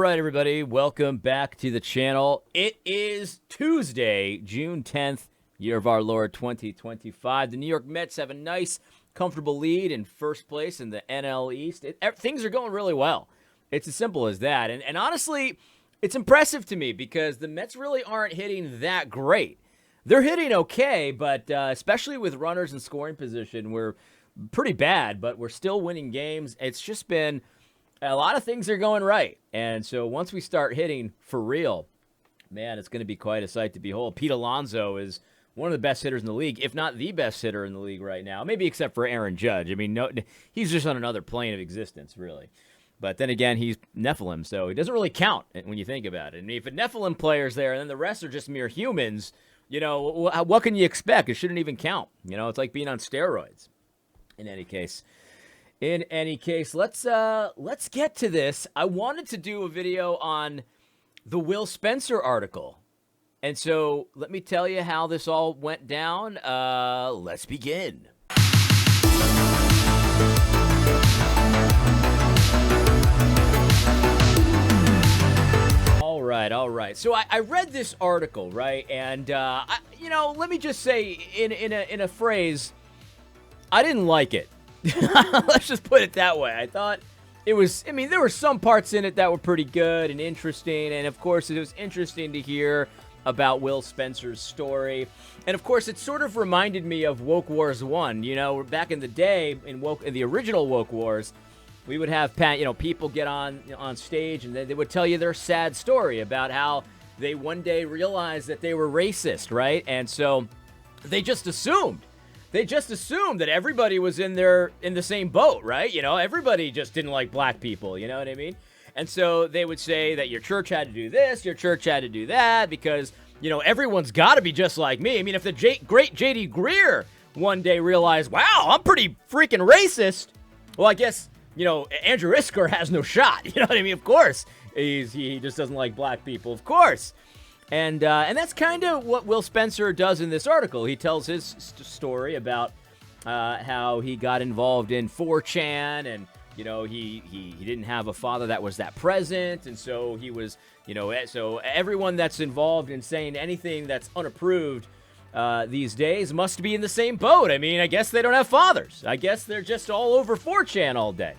right, everybody, welcome back to the channel. It is Tuesday, June 10th, year of our Lord 2025. The New York Mets have a nice, comfortable lead in first place in the NL East. Things are going really well. It's as simple as that. And honestly, it's impressive to me because the Mets really aren't hitting that great. They're hitting okay, but especially with runners in scoring position, we're pretty bad, but we're still winning games. It's just been a lot of things are going right. And so once we start hitting for real, man, it's going to be quite a sight to behold. Pete Alonso is one of the best hitters in the league, if not the best hitter in the league right now, maybe except for Aaron Judge. I mean, no, he's just on another plane of existence, really. But then again, he's Nephilim, so he doesn't really count when you think about it. And if a Nephilim player's there and then the rest are just mere humans, you know, what can you expect? It shouldn't even count. You know, it's like being on steroids. In any case, let's get to this. I wanted to do a video on the Will Spencer article. And so let me tell you how this all went down. Let's begin. All right. So I read this article, right? And, let me just say in a phrase, I didn't like it. Let's just put it that way. I thought it was, there were some parts in it that were pretty good and interesting. And, of course, it was interesting to hear about Will Spencer's story. And, of course, it sort of reminded me of Woke Wars 1. You know, back in the day, in the original Woke Wars, we would have people get on stage and they would tell you their sad story about how they one day realized that they were racist, right? And so they just assumed that everybody was in the same boat, right? You know, everybody just didn't like black people, you know what I mean? And so they would say that your church had to do this, your church had to do that, because, everyone's got to be just like me. I mean, if the great J.D. Greer one day realized, wow, I'm pretty freaking racist, well, I guess, Andrew Isker has no shot, you know what I mean? Of course, he just doesn't like black people, of course. And that's kind of what Will Spencer does in this article. He tells his story about how he got involved in 4chan, and he didn't have a father that was that present, and so he was so everyone that's involved in saying anything that's unapproved these days must be in the same boat. I mean, I guess they don't have fathers. I guess they're just all over 4chan all day.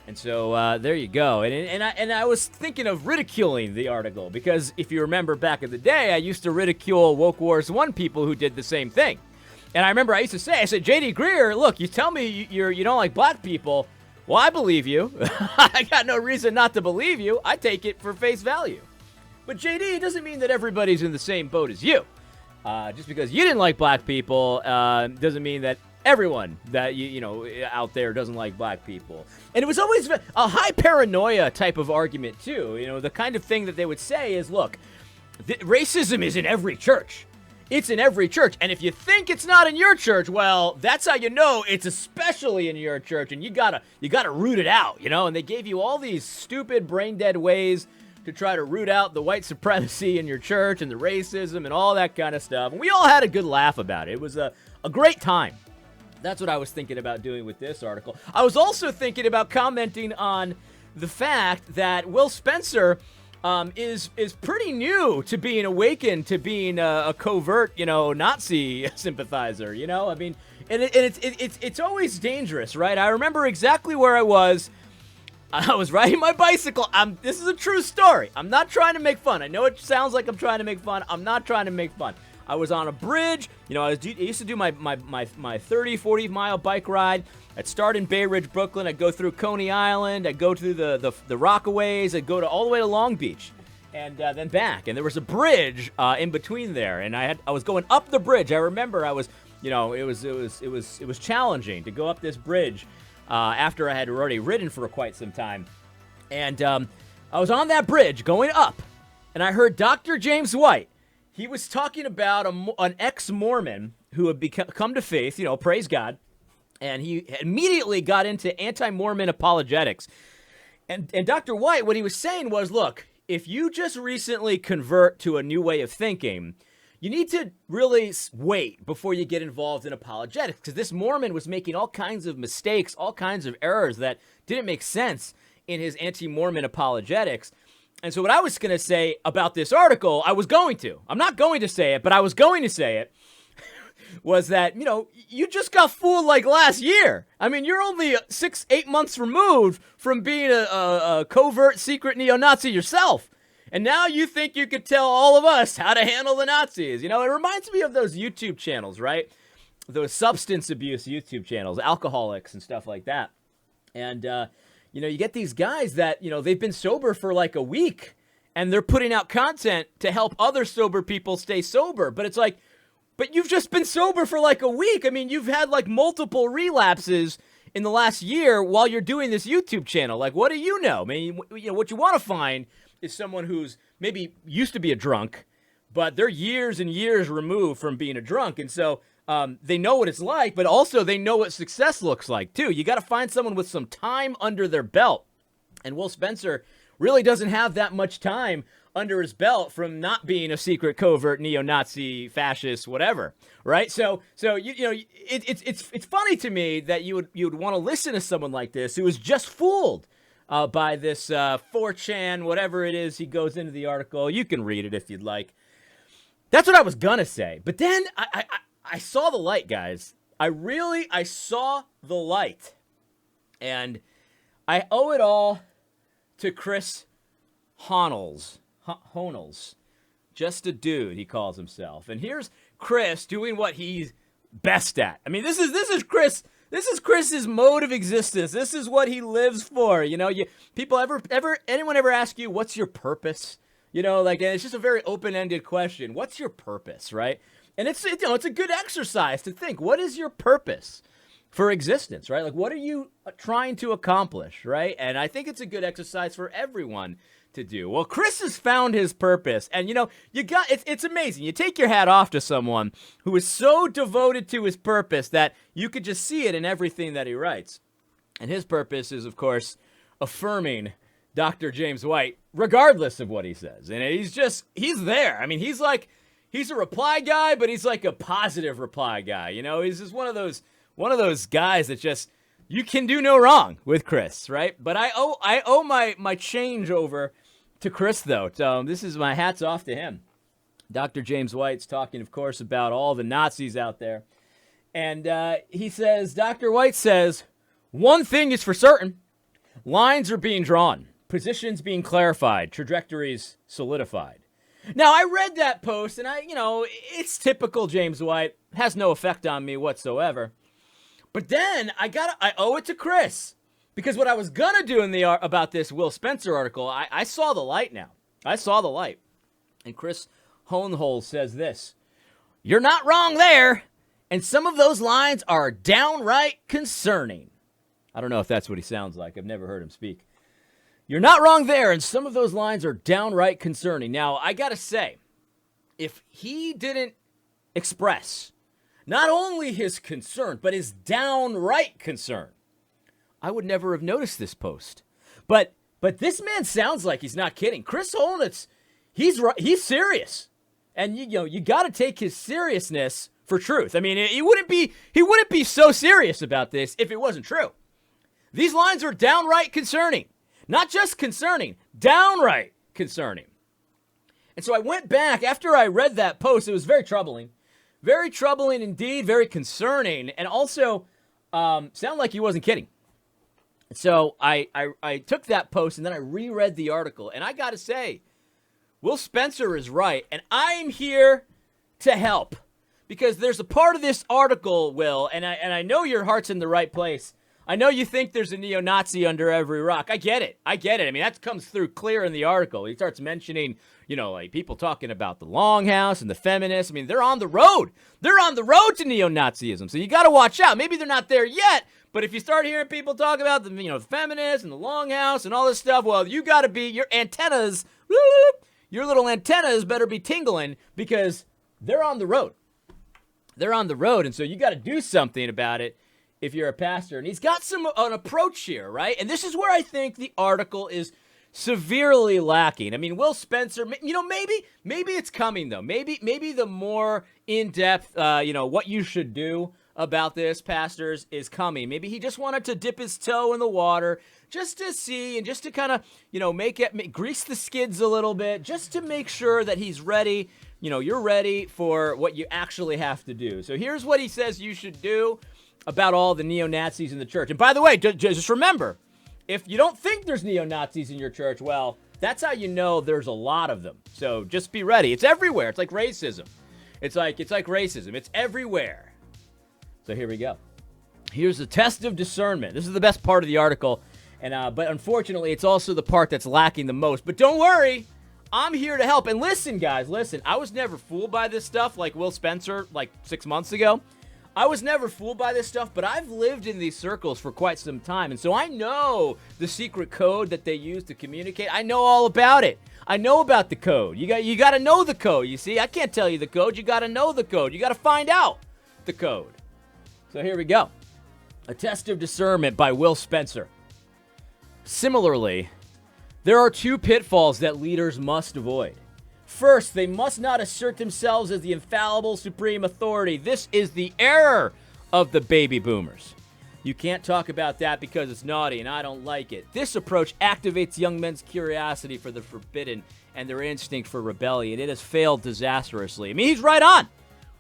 And so there you go. And I was thinking of ridiculing the article because if you remember back in the day, I used to ridicule Woke Wars 1 people who did the same thing. And I remember I said, J.D. Greer, look, you tell me you don't like black people. Well, I believe you. I got no reason not to believe you. I take it for face value. But J.D. doesn't mean that everybody's in the same boat as you. Just because you didn't like black people doesn't mean that everyone that out there doesn't like black people. And it was always a high paranoia type of argument too. The kind of thing that they would say is, look, racism is in every church. It's in every church. And if you think it's not in your church, well, that's how you know it's especially in your church, and you gotta root it out, And they gave you all these stupid brain dead ways to try to root out the white supremacy in your church and the racism and all that kind of stuff. And we all had a good laugh about it. It was a great time. That's what I was thinking about doing with this article. I was also thinking about commenting on the fact that Will Spencer is pretty new to being awakened to being a covert, Nazi sympathizer. I mean, and it's always dangerous, right? I remember exactly where I was. I was riding my bicycle. This is a true story. I'm not trying to make fun. I know it sounds like I'm trying to make fun. I'm not trying to make fun. I was on a bridge. I used to do my 30, 40-mile bike ride. I'd start in Bay Ridge, Brooklyn. I'd go through Coney Island. I'd go through the Rockaways. I'd go all the way to Long Beach, and then back. And there was a bridge in between there, and I was going up the bridge. I remember I was, it was challenging to go up this bridge after I had already ridden for quite some time, and I was on that bridge going up, and I heard Dr. James White. He was talking about an ex-Mormon who had come to faith, praise God, and he immediately got into anti-Mormon apologetics. And Dr. White, what he was saying was, look, if you just recently convert to a new way of thinking, you need to really wait before you get involved in apologetics, because this Mormon was making all kinds of mistakes, all kinds of errors that didn't make sense in his anti-Mormon apologetics. And so what I was going to say about this article, I'm not going to say it, but I was going to say it, was that, you just got fooled like last year. I mean, you're only 6-8 months removed from being a covert secret neo-Nazi yourself. And now you think you could tell all of us how to handle the Nazis. It reminds me of those YouTube channels, right? Those substance abuse YouTube channels, alcoholics and stuff like that. And, you get these guys that, they've been sober for like a week and they're putting out content to help other sober people stay sober. But it's like, but you've just been sober for like a week. I mean, you've had like multiple relapses in the last year while you're doing this YouTube channel. Like, what do you know? I mean, what you want to find is someone who's maybe used to be a drunk, but they're years and years removed from being a drunk. And so they know what it's like, but also they know what success looks like too. You got to find someone with some time under their belt. And Will Spencer really doesn't have that much time under his belt from not being a secret covert neo-Nazi fascist whatever, right? So it's funny to me that you would want to listen to someone like this who was just fooled by this 4chan whatever it is he goes into the article. You can read it if you'd like. That's what I was gonna say, but then I saw the light, guys. I saw the light, and I owe it all to Chris Honnols, just a dude, he calls himself. And here's Chris doing what he's best at. I mean, this is Chris. This is Chris's mode of existence. This is what he lives for. Anyone ever ask you what's your purpose? And it's just a very open-ended question. What's your purpose, right? And it's a good exercise to think. What is your purpose for existence, right? Like, what are you trying to accomplish, right? And I think it's a good exercise for everyone to do. Well, Chris has found his purpose, and it's amazing. You take your hat off to someone who is so devoted to his purpose that you could just see it in everything that he writes. And his purpose is, of course, affirming Dr. James White, regardless of what he says. And he's there. I mean, he's a reply guy, but he's like a positive reply guy. He's just one of those guys that just, you can do no wrong with Chris, right? But I owe my change over to Chris, though. So this is my hats off to him. Dr. James White's talking, of course, about all the Nazis out there. And he says, Dr. White says, one thing is for certain. Lines are being drawn. Positions being clarified. Trajectories solidified. Now, I read that post, and it's typical James White. Has no effect on me whatsoever. But then I owe it to Chris, because what I was gonna do about this Will Spencer article, I saw the light now. I saw the light, and Chris Hohenholz says this: "You're not wrong there, and some of those lines are downright concerning." I don't know if that's what he sounds like. I've never heard him speak. You're not wrong there, and some of those lines are downright concerning. Now, I gotta say, if he didn't express not only his concern, but his downright concern, I would never have noticed this post. But this man sounds like he's not kidding. Chris Holnitz, he's serious. And you got to take his seriousness for truth. I mean, he wouldn't be so serious about this if it wasn't true. These lines are downright concerning. Not just concerning, downright concerning. And so I went back after I read that post. It was very troubling. Very troubling indeed, very concerning, and also sounded like he wasn't kidding. So I took that post and then I reread the article, and I got to say, Will Spencer is right, and I'm here to help, because there's a part of this article, Will, and I know your heart's in the right place. I know you think there's a neo-Nazi under every rock. I get it. I mean, that comes through clear in the article. He starts mentioning, like people talking about the Longhouse and the feminists. I mean, they're on the road. They're on the road to neo-Nazism. So you got to watch out. Maybe they're not there yet, but if you start hearing people talk about the feminists and the Longhouse and all this stuff, well, you got to be, your antennas, your little antennas better be tingling, because they're on the road. They're on the road, and so you got to do something about it if you're a pastor. And he's got an approach here, right? And this is where I think the article is severely lacking. I mean, Will Spencer, maybe it's coming, though. Maybe the more in-depth, what you should do about this, pastors, is coming. Maybe he just wanted to dip his toe in the water just to see and just to kind of, grease the skids a little bit, just to make sure that he's ready. You're ready for what you actually have to do. So here's what he says you should do about all the neo-Nazis in the church. And by the way, just remember, if you don't think there's neo-Nazis in your church, well, that's how you know there's a lot of them. So just be ready. It's everywhere. It's like racism. It's like racism. It's everywhere. So here we go. Here's the test of discernment. This is the best part of the article, but unfortunately, it's also the part that's lacking the most. But don't worry. I'm here to help. And listen, guys, listen. I was never fooled by this stuff like Will Spencer like 6 months ago. I was never fooled by this stuff, but I've lived in these circles for quite some time, and so I know the secret code that they use to communicate. I know all about it. I know about the code. You got to know the code, you see? I can't tell you the code. You got to know the code. You got to find out the code. So here we go. A Test of Discernment by Will Spencer. Similarly, there are two pitfalls that leaders must avoid. First, they must not assert themselves as the infallible supreme authority. This is the error of the baby boomers. You can't talk about that because it's naughty and I don't like it. This approach activates young men's curiosity for the forbidden and their instinct for rebellion. It has failed disastrously. I mean, he's right on.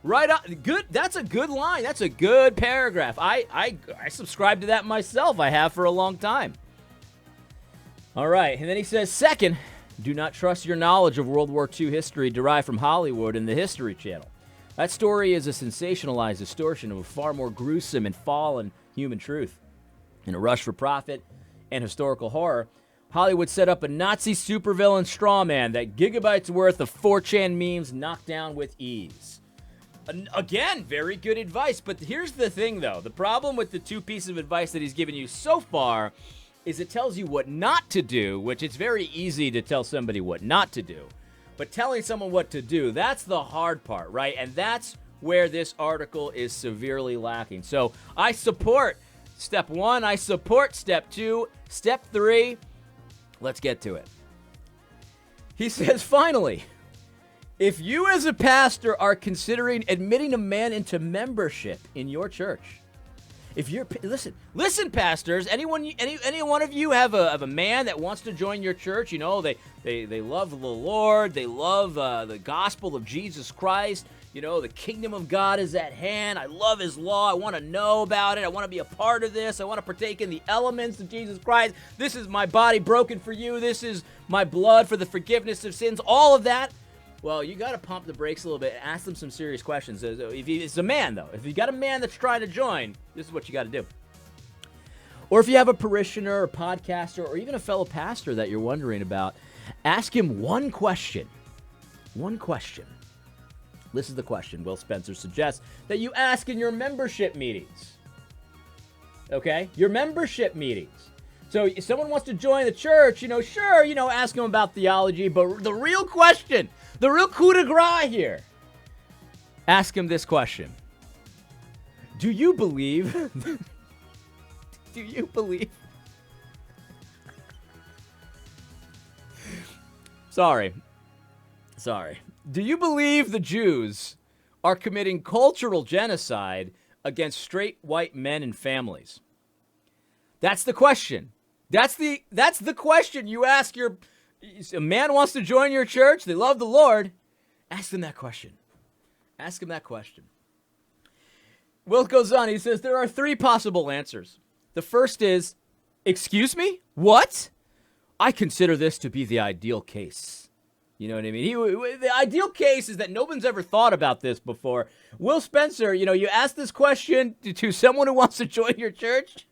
Right on. Good. That's a good line. That's a good paragraph. I subscribe to that myself. I have for a long time. All right. And then he says, second, do not trust your knowledge of World War II history derived from Hollywood and the History Channel. That story is a sensationalized distortion of a far more gruesome and fallen human truth. In a rush for profit and historical horror, Hollywood set up a Nazi supervillain strawman that gigabytes worth of 4chan memes knocked down with ease. Again, very good advice, but here's the thing, though. The problem with the two pieces of advice that he's given you so far is it tells you what not to do, which it's very easy to tell somebody what not to do. But telling someone what to do, that's the hard part, right? And that's where this article is severely lacking. So I support step 1. I support step 2. Step 3, let's get to it. He says, finally, if you as a pastor are considering admitting a man into membership in your church, if you're listen, pastors. Any one of you have a man that wants to join your church? They love the Lord. They love the gospel of Jesus Christ. The kingdom of God is at hand. I love His law. I want to know about it. I want to be a part of this. I want to partake in the elements of Jesus Christ. This is my body broken for you. This is my blood for the forgiveness of sins. All of that. Well, you got to pump the brakes a little bit and ask them some serious questions. If it's a man, though, if you got a man that's trying to join, this is what you got to do. Or if you have a parishioner or podcaster or even a fellow pastor that you're wondering about, ask him one question. One question. This is the question Will Spencer suggests that you ask in your membership meetings. Okay? Your membership meetings. So if someone wants to join the church, sure, ask them about theology, but the real question, the real coup de grace here, ask him this question. Do you believe? Do you believe? Sorry. Do you believe the Jews are committing cultural genocide against straight white men and families? That's the question. That's the question you ask a man wants to join your church. They love the Lord. Ask them that question. Ask him that question. Will goes on. He says there are 3 possible answers. The first is, excuse me? What? I consider this to be the ideal case. You know what I mean? The ideal case is that no one's ever thought about this before. Will Spencer, you ask this question to someone who wants to join your church.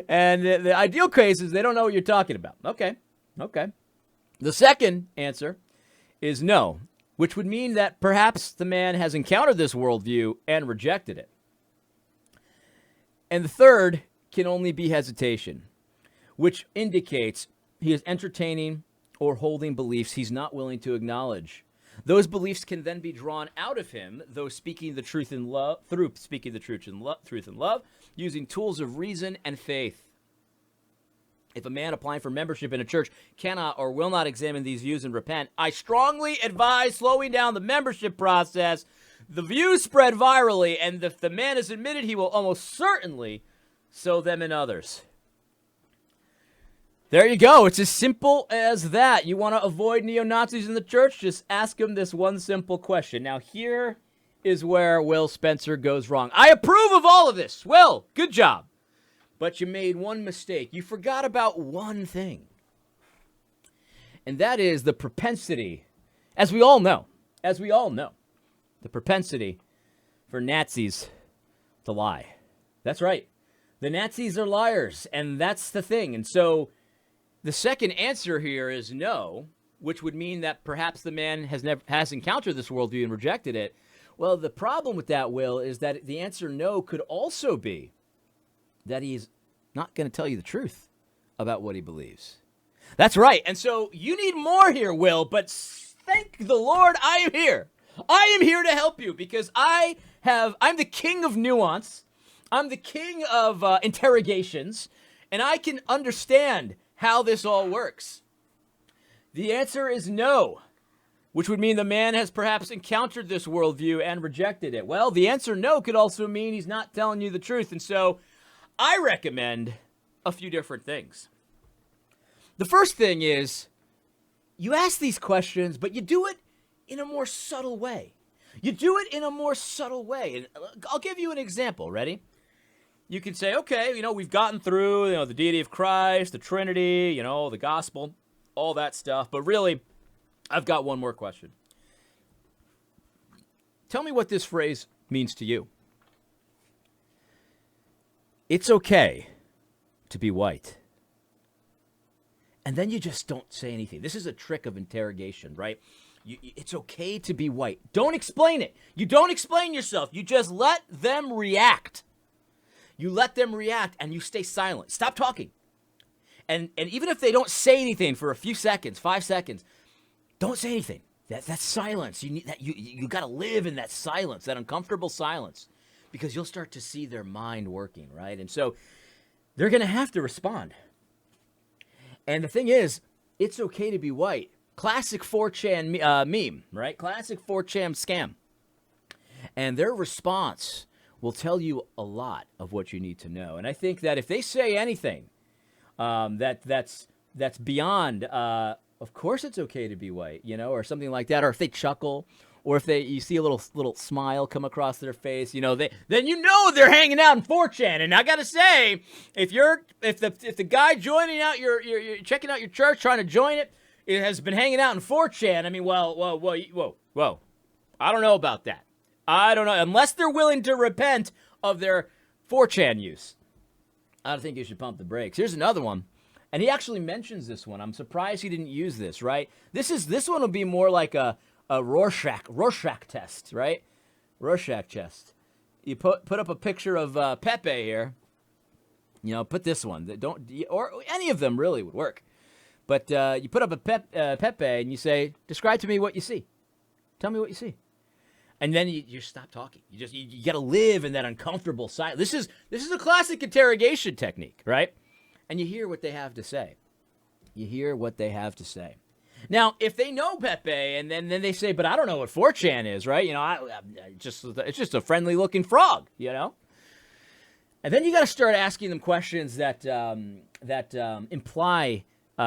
And the ideal case is they don't know what you're talking about. Okay. The second answer is no, which would mean that perhaps the man has encountered this worldview and rejected it. And the third can only be hesitation, which indicates he is entertaining or holding beliefs he's not willing to acknowledge. Those beliefs can then be drawn out of him, though speaking the truth in love, using tools of reason and faith. If a man applying for membership in a church cannot or will not examine these views and repent, I strongly advise slowing down the membership process The views spread virally, and if the man has admitted, he will almost certainly sow them in others. There you go. It's as simple as that. You want to avoid neo-Nazis in the church? Just ask them this one simple question. Now, here is where Will Spencer goes wrong. I approve of all of this. Will, good job. But you made one mistake. You forgot about one thing. And that is the propensity, as we all know, the propensity for Nazis to lie. That's right. The Nazis are liars, and that's the thing. And so the second answer here is no, which would mean that perhaps the man has encountered this worldview and rejected it. Well, the problem with that, Will, is that the answer no could also be that he's not going to tell you the truth about what he believes. That's right. And so you need more here, Will, but thank the Lord I am here. I am here to help you because I'm the king of nuance. I'm the king of interrogations, and I can understand how this all works. The answer is no, which would mean the man has perhaps encountered this worldview and rejected it. Well, the answer no could also mean he's not telling you the truth, and so I recommend a few different things. The first thing is you ask these questions, but you do it in a more subtle way. You do it in a more subtle way. And I'll give you an example. Ready? You can say, okay, we've gotten through, the deity of Christ, the Trinity, the gospel, all that stuff. But really, I've got one more question. Tell me what this phrase means to you. It's okay to be white. And then you just don't say anything. This is a trick of interrogation, right? It's okay to be white. Don't explain it. You don't explain yourself. You just let them react. You let them react and you stay silent. Stop talking. And even if they don't say anything for a few seconds, 5 seconds, don't say anything. That's silence. You got to live in that silence, that uncomfortable silence, because you'll start to see their mind working, right? And so they're going to have to respond. And the thing is, it's okay to be white. Classic 4chan meme, right? Classic 4chan scam. And their response will tell you a lot of what you need to know. And I think that if they say anything that's beyond, of course it's okay to be white, or something like that, or if they chuckle, or if you see a little smile come across their face, then they're hanging out in 4chan. And I gotta say, if the guy joining out you're checking out your church, trying to join it has been hanging out in 4chan, I mean, whoa. I don't know about that. I don't know. Unless they're willing to repent of their 4chan use, I don't think you should pump the brakes. Here's another one. And he actually mentions this one. I'm surprised he didn't use this, right? This one will be more like a Rorschach test, right? Rorschach test. You put up a picture of Pepe here. Put this one. Or any of them really would work. But you put up a Pepe and you say, describe to me what you see. Tell me what you see. And then you just stop talking. You got to live in that uncomfortable silence. This is a classic interrogation technique, right? And you hear what they have to say. Now, if they know Pepe and then they say, but I don't know what 4chan is, right? It's just a friendly looking frog, And then you got to start asking them questions that imply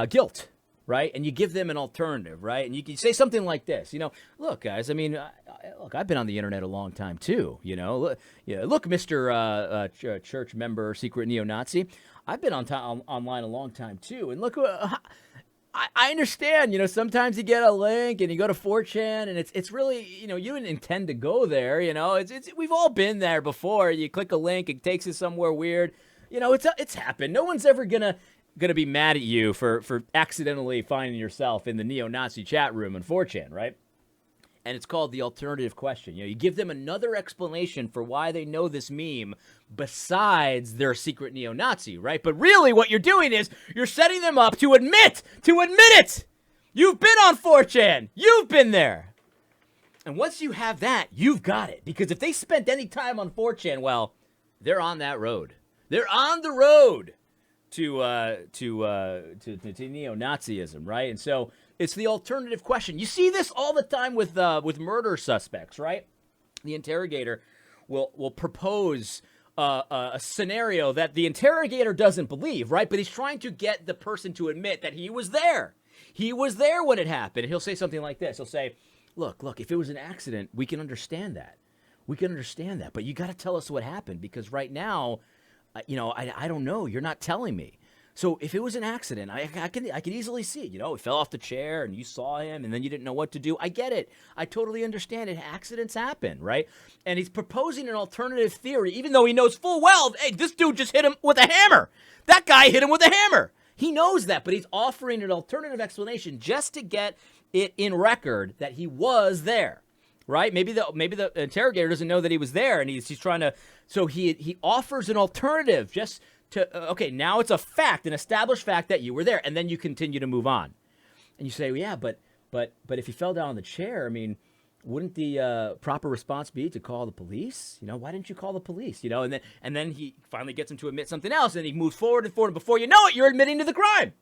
guilt, right? And you give them an alternative, right? And you can say something like this, look, guys, I've been on the internet a long time too, Look, Mr. Church member, secret neo-Nazi, I've been online a long time too. And look, I understand, sometimes you get a link and you go to 4chan and it's really, you didn't intend to go there, we've all been there before. You click a link, it takes you somewhere weird. It's happened. No one's ever gonna be mad at you for accidentally finding yourself in the neo-Nazi chat room in 4chan, right? And it's called the alternative question. You give them another explanation for why they know this meme besides their secret neo-Nazi, right? But really what you're doing is you're setting them up to admit it. You've been on 4chan. You've been there. And once you have that, you've got it. Because if they spent any time on 4chan, well, they're on that road. They're on the road to neo-Nazism, right? And so it's the alternative question. You see this all the time with murder suspects, right? the interrogator will propose a scenario that the interrogator doesn't believe, right? But he's trying to get the person to admit that he was there. He was there when it happened. He'll say something like this. He'll say, look, if it was an accident, we can understand that. We can understand that. But you got to tell us what happened, because right now, I don't know. You're not telling me. So if it was an accident, I could easily see, he fell off the chair and you saw him and then you didn't know what to do. I get it. I totally understand it. Accidents happen, right? And he's proposing an alternative theory, even though he knows full well, hey, this dude just hit him with a hammer. That guy hit him with a hammer. He knows that, but he's offering an alternative explanation just to get it in record that he was there, right? Maybe the interrogator doesn't know that he was there, and he's trying to. So he offers an alternative just to. Okay, now it's a fact, an established fact that you were there, and then you continue to move on, and you say, well, yeah, but if he fell down on the chair, I mean, wouldn't the proper response be to call the police? Why didn't you call the police? And then he finally gets him to admit something else, and he moves forward and forward, and before you know it, you're admitting to the crime.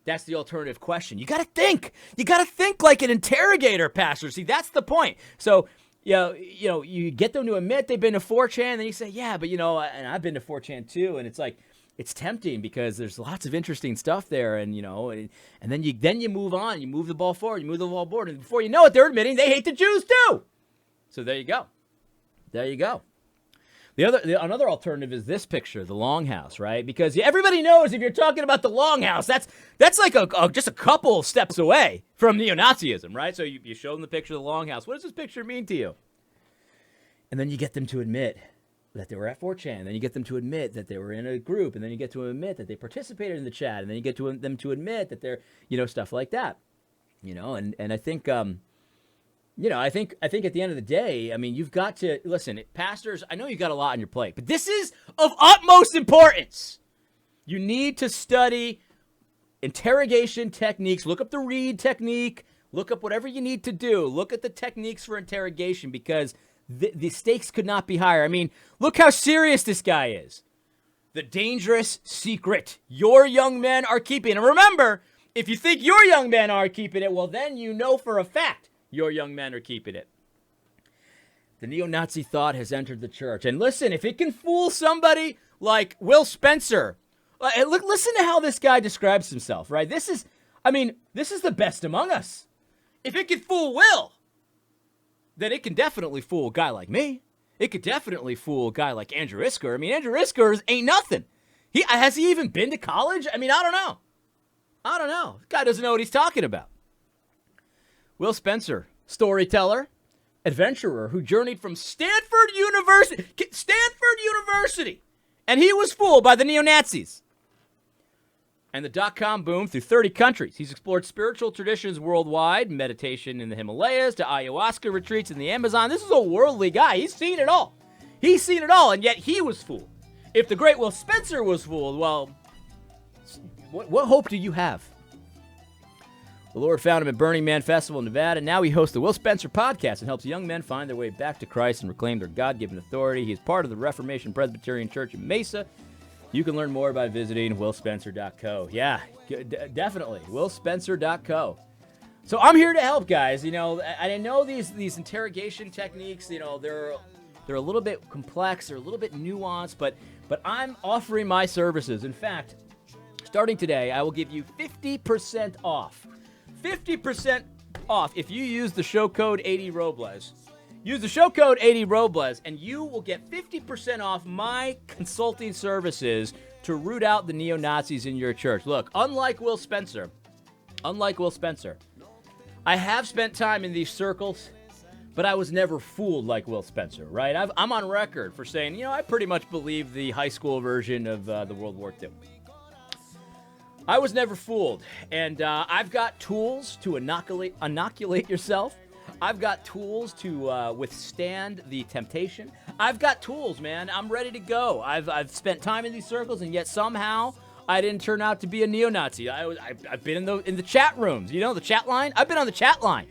That's the alternative question. You got to think. You got to think like an interrogator, Pastor. See, that's the point. So, you get them to admit they've been to 4chan, and then you say, yeah, but, and I've been to 4chan too, and it's like, it's tempting because there's lots of interesting stuff there, and and then you move on, you move the ball forward, you move the ball forward, and before you know it, they're admitting they hate the Jews too. So there you go. Another alternative is this picture, the Longhouse, right? Because everybody knows if you're talking about the Longhouse, that's like just a couple steps away from neo-Nazism, right? So you show them the picture of the Longhouse. What does this picture mean to you? And then you get them to admit that they were at 4chan, then you get them to admit that they were in a group, and then you get to admit that they participated in the chat, and then you get them to admit that they're, stuff like that, and I think, I think at the end of the day, I mean, you've got to, listen, pastors, I know you got a lot on your plate, but this is of utmost importance. You need to study interrogation techniques, look up the Reed technique, look up whatever you need to do, look at the techniques for interrogation, because the stakes could not be higher. I mean, look how serious this guy is. The dangerous secret your young men are keeping. And remember, if you think your young men are keeping it, well, then you know for a fact your young men are keeping it. The neo-Nazi thought has entered the church. And listen, if it can fool somebody like Will Spencer, listen to how this guy describes himself, right? This is the best among us. If it can fool Will, then it can definitely fool a guy like me. It could definitely fool a guy like Andrew Isker. I mean, Andrew Isker ain't nothing. Has he even been to college? I mean, I don't know. This guy doesn't know what he's talking about. Will Spencer, storyteller, adventurer who journeyed from Stanford University, and he was fooled by the neo-Nazis and the dot-com boom through 30 countries. He's explored spiritual traditions worldwide, meditation in the Himalayas to ayahuasca retreats in the Amazon. This is a worldly guy. He's seen it all. And yet he was fooled. If the great Will Spencer was fooled, well, what hope do you have? The Lord found him at Burning Man Festival in Nevada, and now he hosts the Will Spencer podcast and helps young men find their way back to Christ and reclaim their God-given authority. He is part of the Reformation Presbyterian Church in Mesa. You can learn more by visiting willspencer.co. Yeah, definitely, willspencer.co. So I'm here to help, guys. I know these interrogation techniques, they're a little bit complex, they're a little bit nuanced, but I'm offering my services. In fact, starting today, I will give you 50% off. 50% off if you use the show code 80Robles. Use the show code 80Robles, and you will get 50% off my consulting services to root out the neo-Nazis in your church. Look, unlike Will Spencer, I have spent time in these circles, but I was never fooled like Will Spencer, right? I'm on record for saying, I pretty much believe the high school version of the World War II. I was never fooled, and I've got tools to inoculate yourself. I've got tools to withstand the temptation. I've got tools, man. I'm ready to go. I've spent time in these circles, and yet somehow I didn't turn out to be a neo-Nazi. I've been in the chat rooms. The chat line? I've been on the chat line.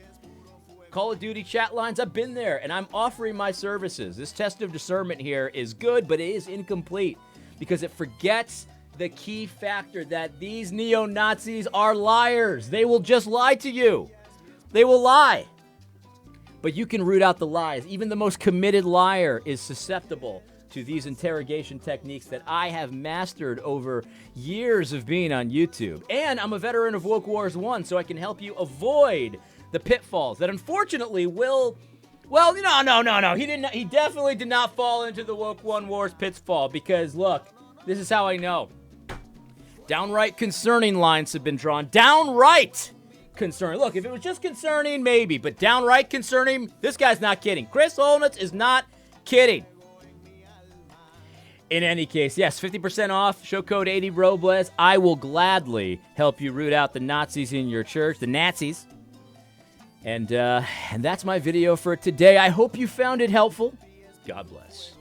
Call of Duty chat lines. I've been there, and I'm offering my services. This test of discernment here is good, but it is incomplete because it forgets the key factor that these neo-Nazis are liars. They will just lie to you. They will lie. but you can root out the lies. Even the most committed liar is susceptible to these interrogation techniques that I have mastered over years of being on YouTube. And I'm a veteran of Woke Wars 1, so I can help you avoid the pitfalls that unfortunately will... Well, no. He definitely did not fall into the Woke One Wars pitfall because, look, this is how I know. Downright concerning lines have been drawn. Downright concerning. Look, if it was just concerning, maybe. But downright concerning, this guy's not kidding. Chris Holnitz is not kidding. In any case, yes, 50% off. Show code 80Robles. I will gladly help you root out the Nazis in your church. The Nazis. And that's my video for today. I hope you found it helpful. God bless.